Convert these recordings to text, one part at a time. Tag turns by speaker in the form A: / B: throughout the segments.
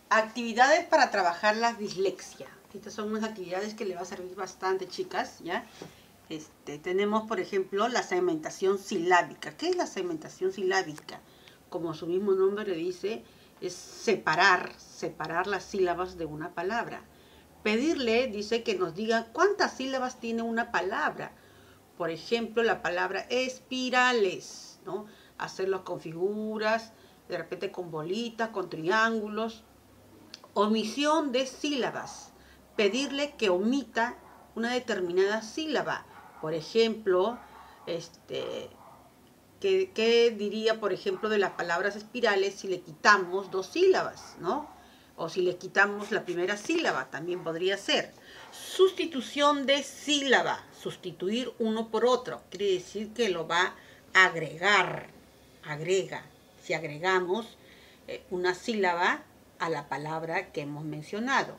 A: Actividades para trabajar la dislexia. Estas son unas actividades que le va a servir bastante, chicas, ¿ya? Tenemos, por ejemplo, la segmentación silábica. ¿Qué es la segmentación silábica? Como su mismo nombre le dice, es separar las sílabas de una palabra. Pedirle, dice, que nos diga cuántas sílabas tiene una palabra. Por ejemplo, la palabra espirales, ¿no? Hacerlo con figuras, de repente con bolitas, con triángulos. Omisión de sílabas. Pedirle que omita una determinada sílaba. Por ejemplo, ¿qué diría, por ejemplo, de las palabras espirales si le quitamos dos sílabas, ¿no? O si le quitamos la primera sílaba, también podría ser. Sustitución de sílaba. Sustituir uno por otro. Quiere decir que lo va a agregar. Agrega. Si agregamos una sílaba a la palabra que hemos mencionado.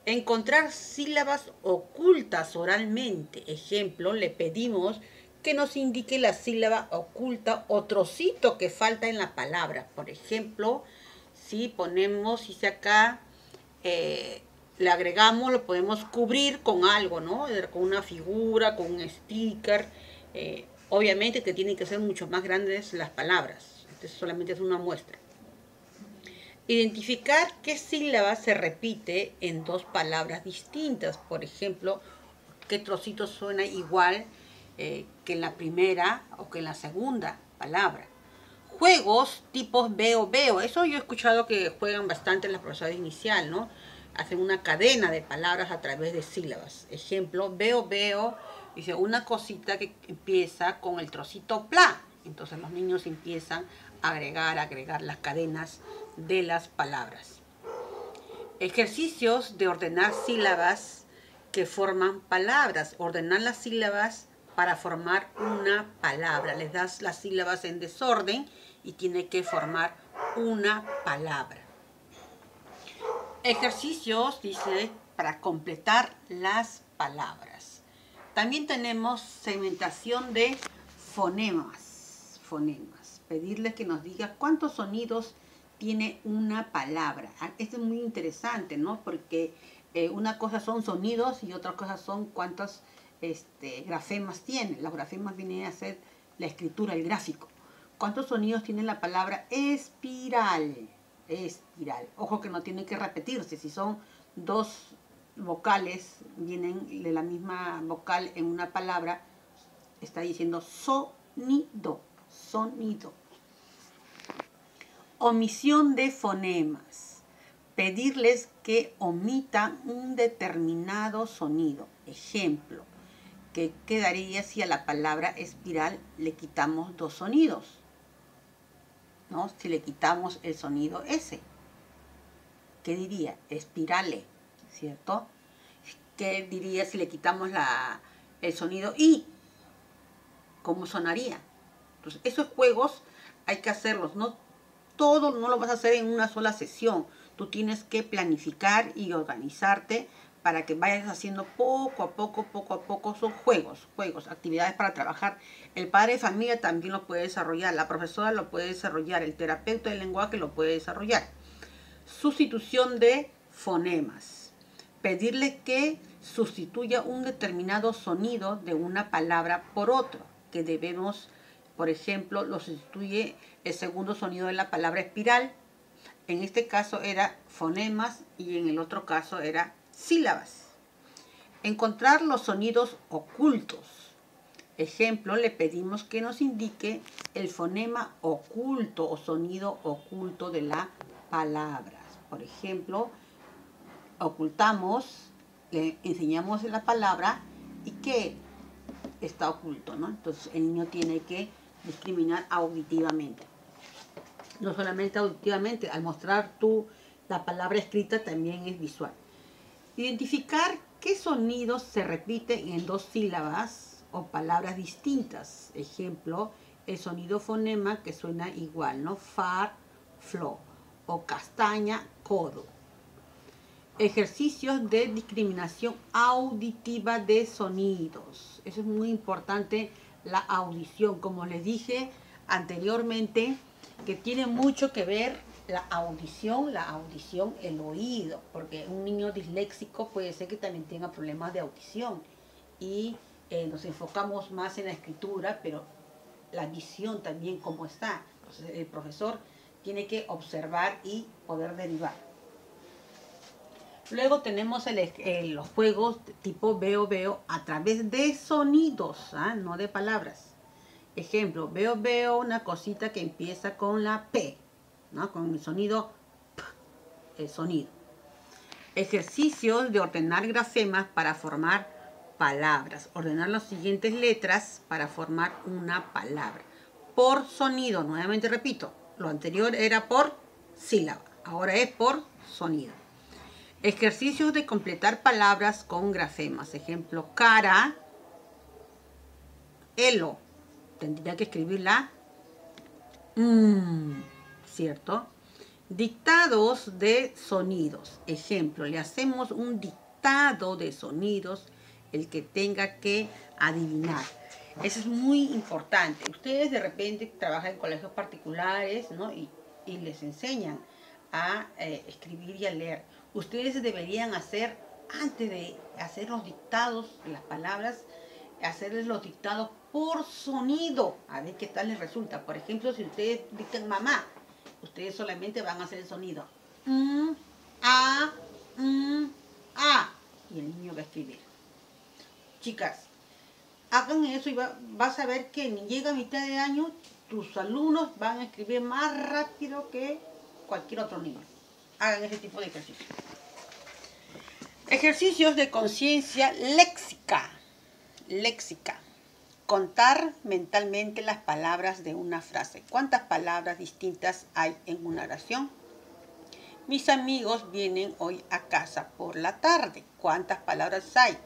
A: Encontrar sílabas ocultas oralmente. Ejemplo, le pedimos que nos indique la sílaba oculta o trocito que falta en la palabra. Por ejemplo, si ponemos, dice acá, le agregamos, lo podemos cubrir con algo, ¿no? Con una figura, con un sticker. Obviamente que tienen que ser mucho más grandes las palabras. Esto solamente es una muestra. Identificar qué sílaba se repite en dos palabras distintas. Por ejemplo, qué trocito suena igual que en la primera o que en la segunda palabra. Juegos tipos veo, veo. Eso yo he escuchado que juegan bastante en la profesora inicial, ¿no? Hacen una cadena de palabras a través de sílabas. Ejemplo, veo, veo. Dice una cosita que empieza con el trocito pla. Entonces los niños empiezan a agregar las cadenas de las palabras. Ejercicios de ordenar sílabas que forman palabras. Ordenar las sílabas para formar una palabra. Les das las sílabas en desorden y tiene que formar una palabra. Ejercicios, dice, para completar las palabras. También tenemos segmentación de fonemas. Pedirles que nos diga cuántos sonidos tiene una palabra. Esto es muy interesante, ¿no? Porque una cosa son sonidos y otra cosa son cuántos grafemas tiene. Los grafemas vienen a ser la escritura, el gráfico. ¿Cuántos sonidos tiene la palabra espiral? Espiral. Ojo que no tiene que repetirse. Si son dos vocales, vienen de la misma vocal en una palabra, está diciendo sonido. Sonido. Omisión de fonemas. Pedirles que omitan un determinado sonido. Ejemplo, ¿qué quedaría si a la palabra espiral le quitamos dos sonidos? ¿No? Si le quitamos el sonido S. ¿Qué diría? Espirale, ¿cierto? ¿Qué diría si le quitamos el sonido I? ¿Cómo sonaría? Entonces, esos juegos hay que hacerlos, ¿no? Todo no lo vas a hacer en una sola sesión. Tú tienes que planificar y organizarte para que vayas haciendo poco a poco. Son juegos, actividades para trabajar. El padre de familia también lo puede desarrollar, la profesora lo puede desarrollar, el terapeuta del lenguaje lo puede desarrollar. Sustitución de fonemas. Pedirle que sustituya un determinado sonido de una palabra por otro, que debemos, por ejemplo, lo sustituye el segundo sonido de la palabra espiral. En este caso era fonemas y en el otro caso era sílabas. Encontrar los sonidos ocultos. Ejemplo, le pedimos que nos indique el fonema oculto o sonido oculto de la palabra. Por ejemplo, ocultamos, le enseñamos la palabra y que está oculto, ¿no? Entonces el niño tiene que discriminar auditivamente. No solamente auditivamente, al mostrar tú la palabra escrita también es visual. Identificar qué sonidos se repiten en dos sílabas o palabras distintas. Ejemplo, el sonido fonema que suena igual, ¿no? Far, flo, o castaña, codo. Ejercicios de discriminación auditiva de sonidos. Eso es muy importante, la audición. Como les dije anteriormente, que tiene mucho que ver la audición, el oído, porque un niño disléxico puede ser que también tenga problemas de audición y nos enfocamos más en la escritura, pero la visión también cómo está. Entonces el profesor tiene que observar y poder derivar. Luego tenemos los juegos tipo veo a través de sonidos, no de palabras. Ejemplo, veo una cosita que empieza con la P, ¿no? Con el sonido P, el sonido. Ejercicios de ordenar grafemas para formar palabras. Ordenar las siguientes letras para formar una palabra. Por sonido, nuevamente repito, lo anterior era por sílaba, ahora es por sonido. Ejercicios de completar palabras con grafemas. Ejemplo, cara, elo. Tendría que escribirla, ¿cierto? Dictados de sonidos. Ejemplo, le hacemos un dictado de sonidos, el que tenga que adivinar. Eso es muy importante. Ustedes de repente trabajan en colegios particulares, ¿no? y les enseñan a escribir y a leer. Ustedes deberían hacer, antes de hacer los dictados, las palabras, hacerles los dictados por sonido, a ver qué tal les resulta. Por ejemplo, si ustedes dictan mamá, ustedes solamente van a hacer el sonido a, y el niño va a escribir. Chicas, hagan eso y vas a ver que ni llega a mitad de año, tus alumnos van a escribir más rápido que cualquier otro niño. Hagan ese tipo de ejercicios. Ejercicios de conciencia léxica. Contar mentalmente las palabras de una frase. ¿Cuántas palabras distintas hay en una oración? Mis amigos vienen hoy a casa por la tarde. ¿Cuántas palabras hay?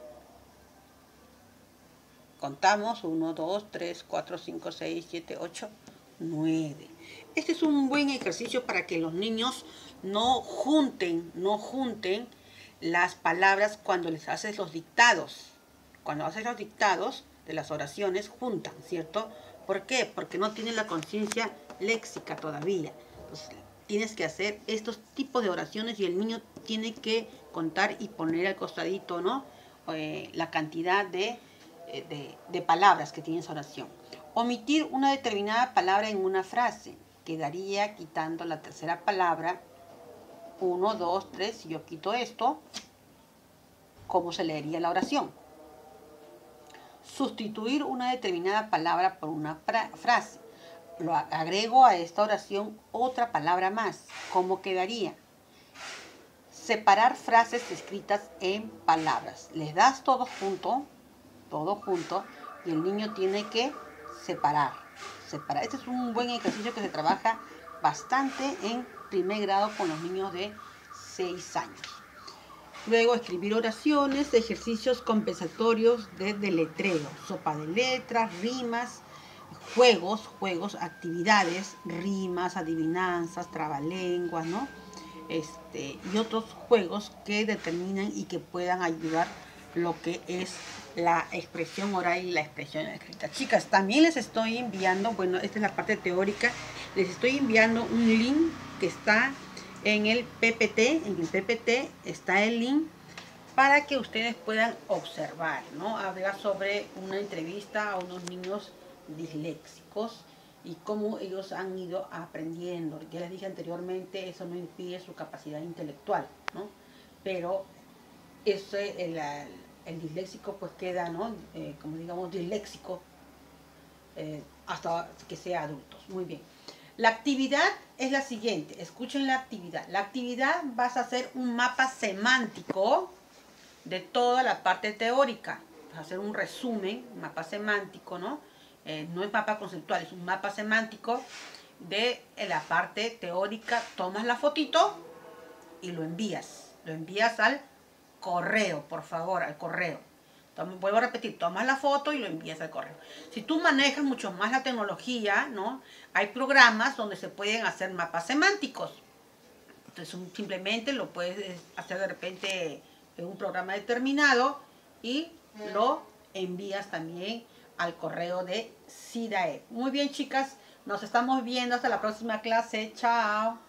A: Contamos 1, 2, 3, 4, 5, 6, 7, 8, 9. Este es un buen ejercicio para que los niños no junten las palabras cuando les haces los dictados. Cuando haces los dictados de las oraciones, juntan, ¿cierto? ¿Por qué? Porque no tienen la conciencia léxica todavía. Entonces, tienes que hacer estos tipos de oraciones y el niño tiene que contar y poner al costadito, ¿no? La cantidad de palabras que tiene esa oración. Omitir una determinada palabra en una frase. Quedaría quitando la tercera palabra. 1, 2, 3. Si yo quito esto, ¿cómo se leería la oración? Sustituir una determinada palabra por una frase. Lo agrego a esta oración otra palabra más. ¿Cómo quedaría? Separar frases escritas en palabras. Les das todo junto, y el niño tiene que separar. Este es un buen ejercicio que se trabaja bastante en primer grado con los niños de 6 años. Luego, escribir oraciones, ejercicios compensatorios de deletreo, sopa de letras, rimas, juegos, actividades, rimas, adivinanzas, trabalenguas, ¿no? Y otros juegos que determinan y que puedan ayudar lo que es la expresión oral y la expresión escrita. Chicas, también les estoy enviando, bueno, esta es la parte teórica, les estoy enviando un link que está en el PPT, está el link para que ustedes puedan observar, ¿no? Habla sobre una entrevista a unos niños disléxicos y cómo ellos han ido aprendiendo. Ya les dije anteriormente, eso no impide su capacidad intelectual, ¿no? Pero el disléxico pues queda, ¿no? Como digamos, disléxico hasta que sea adultos. Muy bien. La actividad es la siguiente. Escuchen la actividad. La actividad vas a hacer un mapa semántico de toda la parte teórica. Vas a hacer un resumen, un mapa semántico, ¿no? No es mapa conceptual, es un mapa semántico de la parte teórica. Tomas la fotito y lo envías. Lo envías al correo, por favor, al correo. Vuelvo a repetir, tomas la foto y lo envías al correo. Si tú manejas mucho más la tecnología, ¿no? Hay programas donde se pueden hacer mapas semánticos. Entonces simplemente lo puedes hacer de repente en un programa determinado y lo envías también al correo de SIDAE. Muy bien, chicas, nos estamos viendo hasta la próxima clase. Chao.